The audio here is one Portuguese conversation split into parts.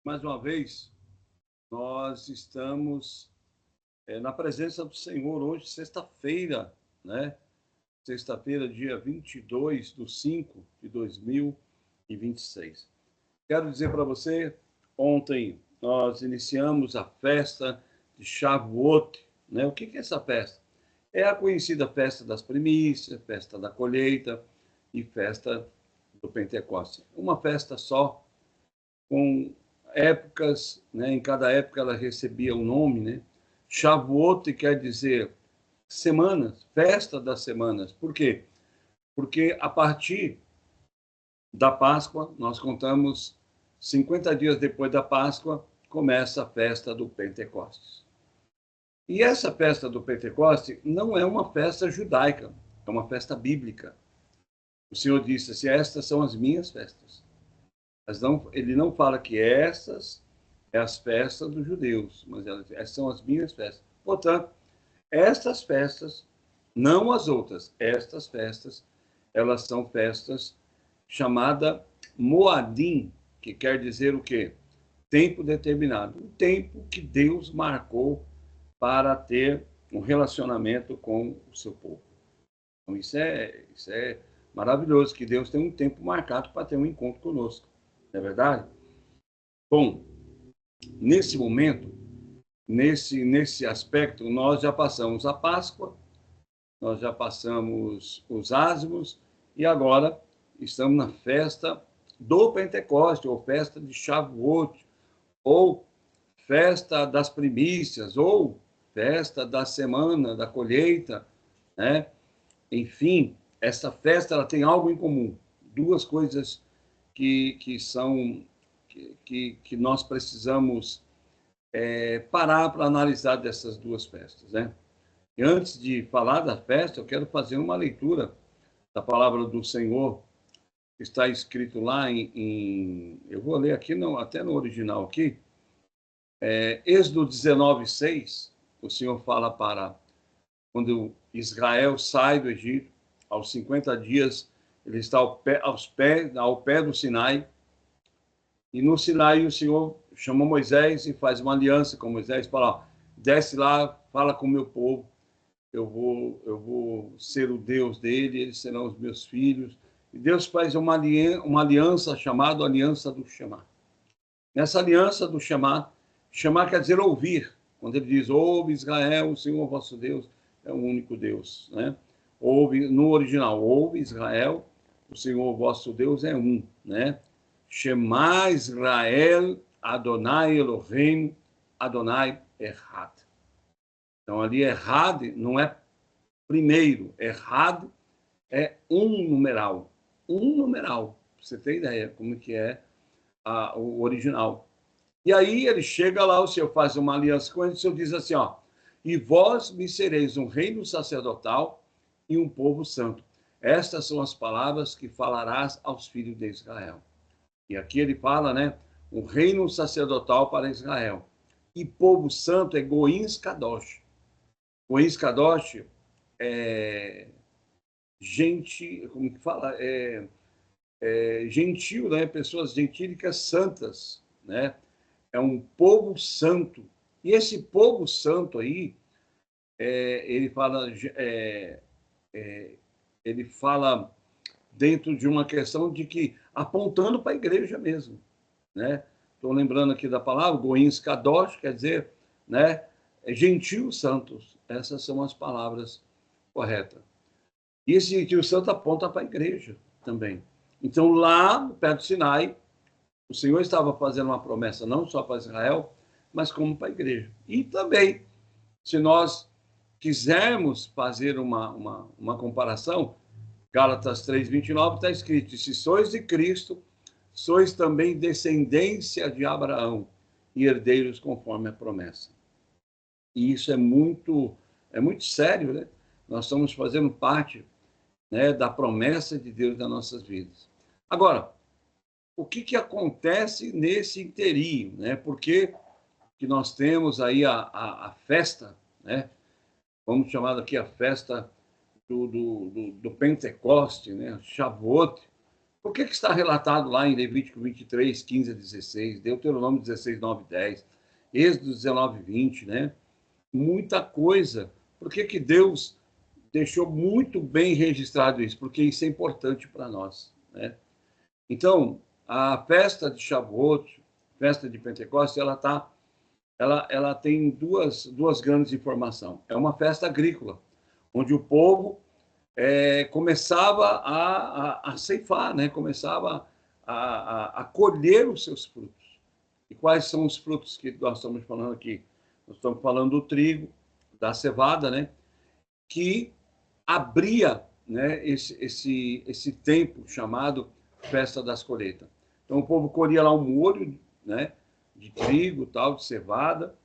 Mais uma vez, nós estamos na presença do Senhor hoje, sexta-feira, né? Sexta-feira, dia 22/5 de 2026. Quero dizer para você, ontem nós iniciamos a festa de Shavuot, né? O que é essa festa? É a conhecida festa das primícias, festa da colheita e festa do Pentecostes. Uma festa só, com épocas, né? Em cada época ela recebia um nome, né? Shavuot quer dizer semanas, festa das semanas. Por quê? Porque a partir da Páscoa, nós contamos 50 dias depois da Páscoa, começa a festa do Pentecostes. E essa festa do Pentecostes não é uma festa judaica, é uma festa bíblica. O Senhor disse assim: estas são as minhas festas. Mas não, ele não fala que essas é as festas dos judeus, mas essas são as minhas festas. Portanto, estas festas, não as outras, estas festas, elas são festas chamada Moadim, que quer dizer o quê? Tempo determinado. O tempo que Deus marcou para ter um relacionamento com o seu povo. Então, isso é maravilhoso, que Deus tem um tempo marcado para ter um encontro conosco. Não é verdade? Bom, nesse momento, nesse aspecto, nós já passamos a Páscoa, nós já passamos os ázimos e agora estamos na festa do Pentecoste, ou festa de Shavuot, ou festa das primícias, ou festa da semana da colheita, né? Enfim, essa festa ela tem algo em comum, duas coisas que são que nós precisamos parar para analisar dessas duas festas, né? E antes de falar da festa, eu quero fazer uma leitura da palavra do Senhor, que está escrito lá eu vou ler aqui, não, até no original aqui, Êxodo 19:6, o Senhor fala para quando Israel sai do Egito, aos 50 dias, ele está ao pé do Sinai, e no Sinai o Senhor chama Moisés e faz uma aliança com Moisés, fala: desce lá, fala com o meu povo, eu vou ser o Deus dele, eles serão os meus filhos. E Deus faz uma aliança chamada Aliança do Shema. Nessa aliança do Shema, Shema quer dizer ouvir. Quando ele diz: ouve Israel, o Senhor vosso Deus é o único Deus, né? Ouve, no original, ouve Israel, o Senhor vosso Deus é um, né? Shema Israel, Adonai Elohim, Adonai Echad. Então, ali, Echad não é primeiro, Echad é um numeral. Um numeral, para você ter ideia como que é o original. E aí ele chega lá, o Senhor faz uma aliança com ele, o Senhor diz assim, ó: e vós me sereis um reino sacerdotal e um povo santo. Estas são as palavras que falarás aos filhos de Israel. E aqui ele fala, né, um reino sacerdotal para Israel. E povo santo é Goins Kadosh. Goins Kadosh é gente, como que fala? Gentil, né? Pessoas gentílicas santas, né? É um povo santo. E esse povo santo aí, ele fala, ele fala dentro de uma questão de que apontando para a igreja mesmo, né? Estou lembrando aqui da palavra Goins Kadosh, quer dizer, né? Gentios santos. Essas são as palavras corretas. E esse gentio santo aponta para a igreja também. Então, lá no pé do Sinai, o Senhor estava fazendo uma promessa não só para Israel, mas como para a igreja. E também, se nós quisermos fazer uma comparação, Gálatas 3:29 está escrito: se sois de Cristo, sois também descendência de Abraão e herdeiros conforme a promessa. E isso é muito sério, né? Nós estamos fazendo parte, né, da promessa de Deus nas nossas vidas. Agora, o que acontece nesse interim, né? Porque que nós temos aí a festa, né? Vamos chamar aqui a festa do Pentecoste, né? Shavuot, Por que está relatado lá em Levítico 23, 15 a 16, Deuteronômio 16, 9 e 10, Êxodo 19, 20, né? Muita coisa. Por que Deus deixou muito bem registrado isso? Porque isso é importante para nós, né? Então, a festa de Shavuot, festa de Pentecostes, ela tem duas grandes informações. É uma festa agrícola, onde o povo começava a ceifar, né? Começava a colher os seus frutos. E quais são os frutos que nós estamos falando aqui? Nós estamos falando do trigo, da cevada, né? Que abria, né, esse tempo chamado Festa das Colheitas. Então, o povo colhia lá um molho, né, de trigo, tal, de cevada,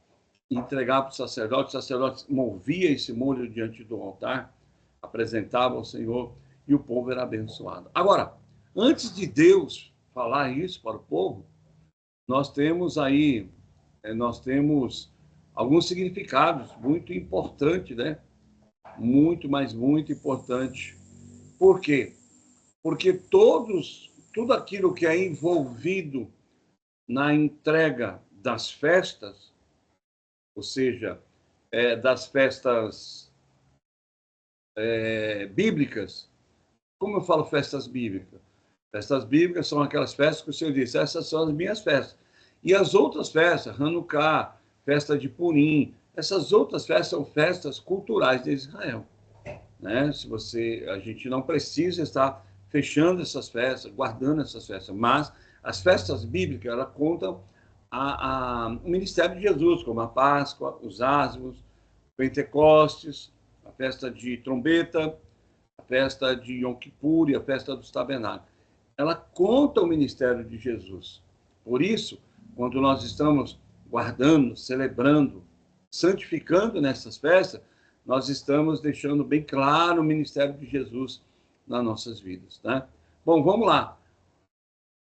entregava para o sacerdote movia esse molho diante do altar, apresentava ao Senhor e o povo era abençoado. Agora, antes de Deus falar isso para o povo, nós temos alguns significados muito importantes, né? Muito, mas muito importante. Por quê? Porque tudo aquilo que é envolvido na entrega das festas, ou seja, das festas bíblicas, como eu falo festas bíblicas? Festas bíblicas são aquelas festas que o Senhor disse, essas são as minhas festas. E as outras festas, Hanukkah, festa de Purim, essas outras festas são festas culturais de Israel. Né? A gente não precisa estar fechando essas festas, guardando essas festas, mas as festas bíblicas, elas contam o ministério de Jesus, como a Páscoa, os Ázimos, Pentecostes, a festa de trombeta, a festa de Yom Kippur e a festa dos tabernáculos. Ela conta o ministério de Jesus. Por isso, quando nós estamos guardando, celebrando, santificando nessas festas, nós estamos deixando bem claro o ministério de Jesus nas nossas vidas. Tá? Bom, vamos lá.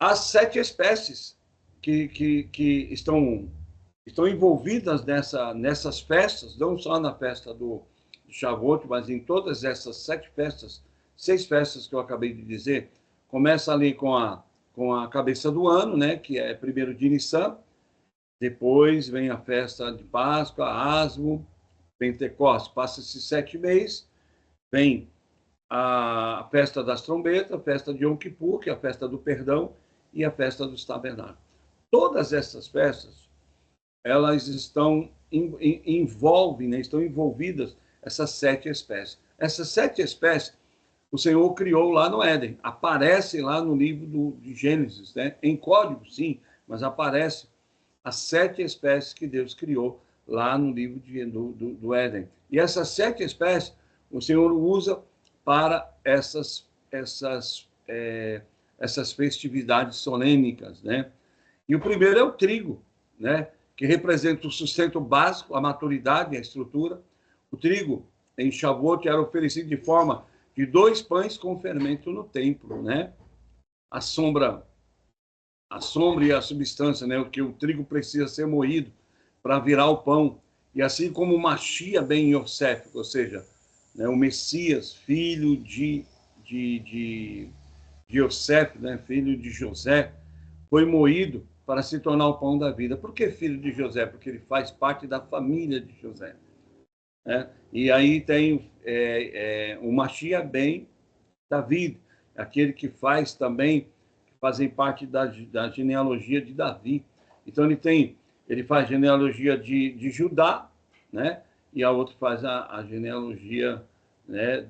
As 7 espécies que estão envolvidas nessas festas, não só na festa do Shavuot, mas em todas essas 7 festas, 6 festas que eu acabei de dizer, começa ali com a cabeça do ano, né, que é 1º de Nissan, depois vem a festa de Páscoa, Asmo, Pentecostes, passa-se 7 meses, vem a festa das trombetas, a festa de Yom Kippur, que é a festa do perdão, e a festa dos tabernáculos. Todas essas festas, elas envolvem, né, estão envolvidas essas 7 espécies. Essas 7 espécies, o Senhor criou lá no Éden, aparece lá no livro de Gênesis, né? Em código, sim, mas aparece as 7 espécies que Deus criou lá no livro do Éden. E essas 7 espécies, o Senhor usa para essas festividades solênicas, né? E o primeiro é o trigo, né? Que representa o sustento básico, a maturidade, a estrutura. O trigo, em Shavuot, era oferecido de forma de 2 pães com fermento no templo, né? A sombra e a substância, né? Que o trigo precisa ser moído para virar o pão. E assim como o Machia ben Yosef, ou seja, né, o Messias, filho de Yosef, né, filho de José, foi moído para se tornar o pão da vida. Por que filho de José? Porque ele faz parte da família de José. Né? E aí tem o Machia ben David, aquele que faz também, fazem parte da genealogia de Davi. Então ele faz genealogia de Judá, né? E a outra faz a genealogia, né,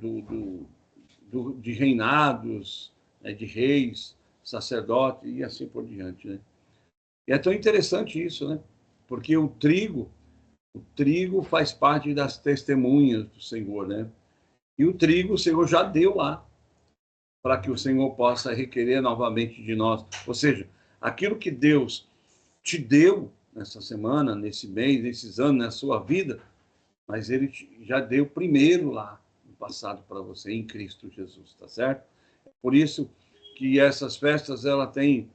de reinados, né, de reis, sacerdotes e assim por diante, né? E é tão interessante isso, né? Porque o trigo faz parte das testemunhas do Senhor, né? E o trigo o Senhor já deu lá, para que o Senhor possa requerer novamente de nós. Ou seja, aquilo que Deus te deu nessa semana, nesse mês, nesses anos, na sua vida, mas Ele já deu primeiro lá no passado para você, em Cristo Jesus, tá certo? Por isso que essas festas, ela tem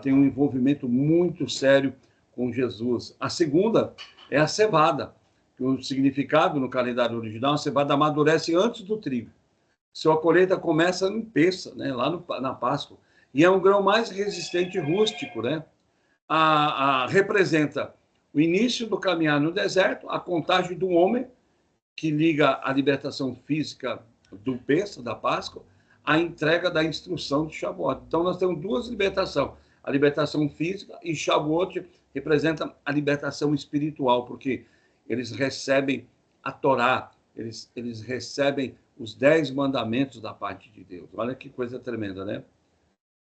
um envolvimento muito sério com Jesus. A segunda é a cevada, que o significado no calendário original, a cevada amadurece antes do trigo. Sua colheita começa em Pêssah, né, lá na Páscoa. E é um grão mais resistente e rústico, né? Representa o início do caminhar no deserto, a contagem do homem, que liga a libertação física do Pêssego, da Páscoa, a entrega da instrução de Shavuot. Então, nós temos duas libertações, a libertação física, e Shavuot representa a libertação espiritual, porque eles recebem a Torá, eles recebem os 10 mandamentos da parte de Deus. Olha que coisa tremenda, né?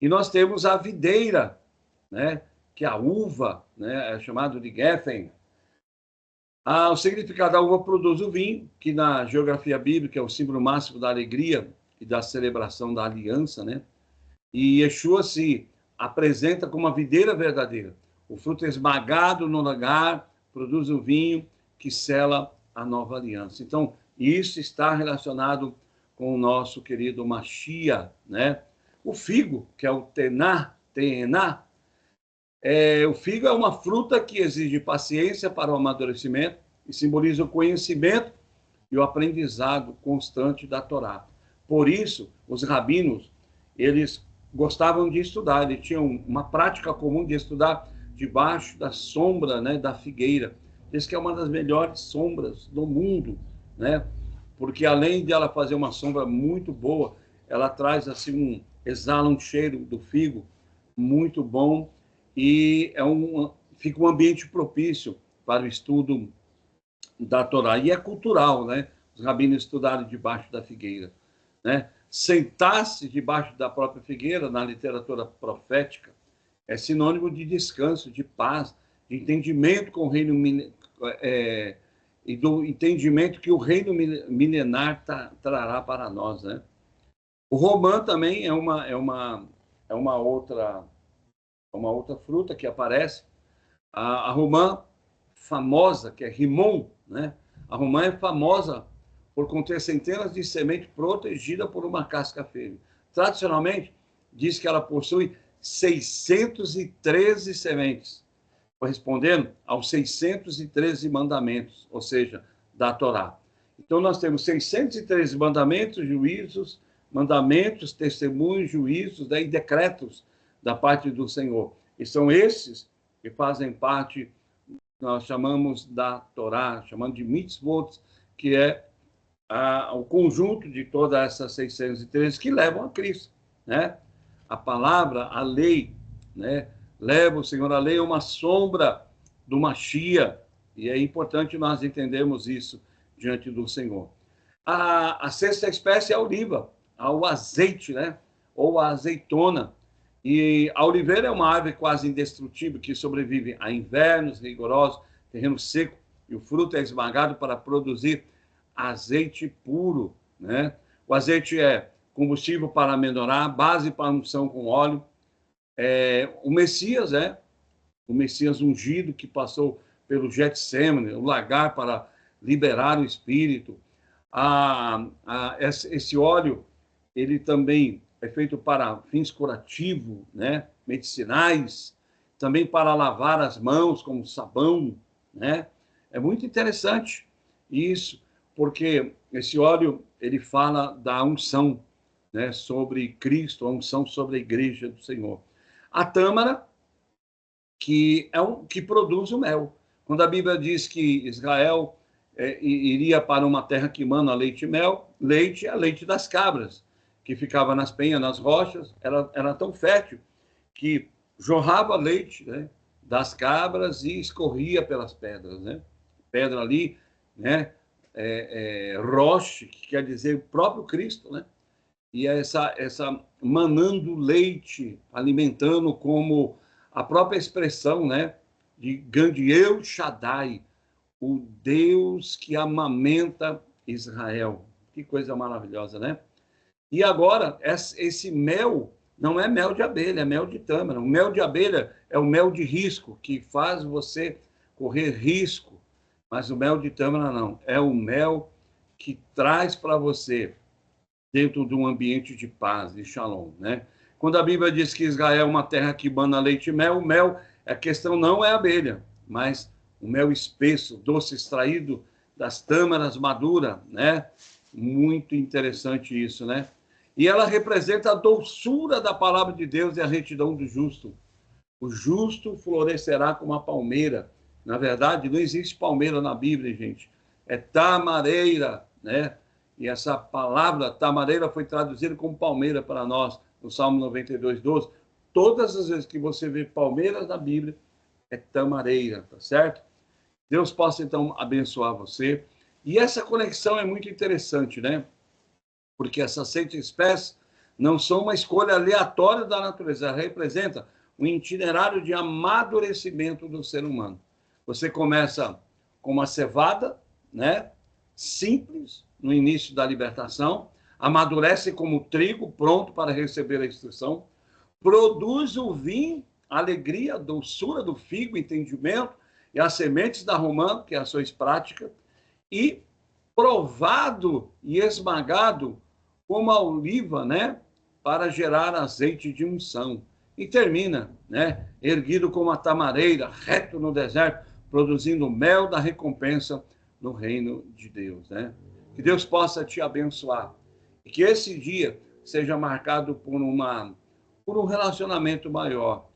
E nós temos a videira, né? Que é a uva, né? É chamado de Geffen. O significado da uva produz o vinho, que na geografia bíblica é o símbolo máximo da alegria e da celebração da aliança, né? E Yeshua se apresenta como uma videira verdadeira. O fruto esmagado no lagar produz o vinho que sela a nova aliança. Então, isso está relacionado com o nosso querido Mashiach, né? O figo, que é o tená, o figo é uma fruta que exige paciência para o amadurecimento e simboliza o conhecimento e o aprendizado constante da Torá. Por isso, os rabinos, eles gostavam de estudar, eles tinham uma prática comum de estudar debaixo da sombra, né, da figueira. Diz que é uma das melhores sombras do mundo, né? Porque além de ela fazer uma sombra muito boa, ela traz assim exala um cheiro do figo muito bom e fica um ambiente propício para o estudo da Torá. E é cultural, né? Os rabinos estudaram debaixo da figueira, né? Sentar-se debaixo da própria figueira, na literatura profética, é sinônimo de descanso, de paz, de entendimento com o reino e do entendimento que o reino milenar trará para nós, né? O romã também é uma outra fruta que aparece. A romã famosa, que é rimon, né? A romã é famosa por conter centenas de sementes protegidas por uma casca firme. Tradicionalmente, diz que ela possui 613 sementes, correspondendo aos 613 mandamentos, ou seja, da Torá. Então, nós temos 613 mandamentos, juízos, testemunhos, juízos, e decretos da parte do Senhor. E são esses que fazem parte, nós chamamos da Torá, chamando de mitzvot, que é o conjunto de todas essas 613 que levam a Cristo, né? A palavra, a lei, né? Leva o Senhor, a lei é uma sombra do Mashiach, e é importante nós entendermos isso diante do Senhor. A sexta espécie é a oliva, o azeite, né? Ou a azeitona. E a oliveira é uma árvore quase indestrutível que sobrevive a invernos rigorosos, terreno seco, e o fruto é esmagado para produzir azeite puro, né? O azeite é combustível para melhorar, base para unção com óleo. O Messias, o Messias ungido que passou pelo Getsemane, o lagar para liberar o Espírito. Esse óleo, ele também é feito para fins curativos, né? Medicinais, também para lavar as mãos como sabão, né? É muito interessante isso, porque esse óleo, ele fala da unção, né, sobre Cristo, a unção sobre a igreja do Senhor. A tâmara, que que produz o mel. Quando a Bíblia diz que Israel iria para uma terra que mana leite e mel, leite é leite das cabras, que ficava nas penhas, nas rochas, era tão fértil que jorrava leite, né, das cabras e escorria pelas pedras, né? Pedra ali, né? Roche, que quer dizer o próprio Cristo, né? E essa manando leite, alimentando como a própria expressão, né? De grande El Shaddai, o Deus que amamenta Israel. Que coisa maravilhosa, né? E agora, esse mel não é mel de abelha, é mel de tâmara. O mel de abelha é o mel de risco, que faz você correr risco. Mas o mel de tâmara não. É o mel que traz para você, dentro de um ambiente de paz, de shalom, né? Quando a Bíblia diz que Israel é uma terra que mana leite e mel, o mel, a questão não é a abelha, mas o mel espesso, doce extraído das tâmaras maduras, né? Muito interessante isso, né? E ela representa a doçura da palavra de Deus e a retidão do justo. O justo florescerá como a palmeira. Na verdade, não existe palmeira na Bíblia, gente. É tamareira, né? E essa palavra tamareira foi traduzida como palmeira para nós, no Salmo 92, 12. Todas as vezes que você vê palmeiras na Bíblia, é tamareira, tá certo? Deus possa, então, abençoar você. E essa conexão é muito interessante, né? Porque essas 7 espécies não são uma escolha aleatória da natureza, ela representa um itinerário de amadurecimento do ser humano. Você começa com uma cevada, né? Simples, no início da libertação, amadurece como trigo, pronto para receber a instrução, produz o vinho, a alegria, a doçura do figo, entendimento, e as sementes da romã, que é a sua prática, e provado e esmagado como a oliva, né, para gerar azeite de unção. E termina, né, erguido como a tamareira, reto no deserto, produzindo mel da recompensa no reino de Deus, né? Que Deus possa te abençoar e que esse dia seja marcado por um relacionamento maior.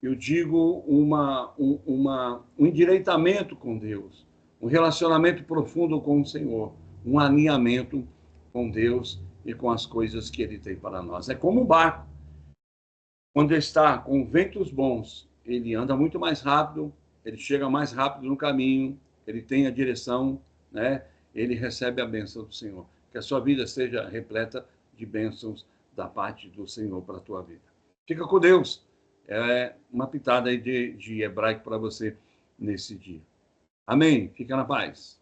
Eu digo um endireitamento com Deus, um relacionamento profundo com o Senhor, um alinhamento com Deus e com as coisas que Ele tem para nós. É como um barco. Quando está com ventos bons, ele anda muito mais rápido, ele chega mais rápido no caminho, ele tem a direção, né? Ele recebe a bênção do Senhor. Que a sua vida seja repleta de bênçãos da parte do Senhor para a tua vida. Fica com Deus. É uma pitada aí de hebraico para você nesse dia. Amém. Fica na paz.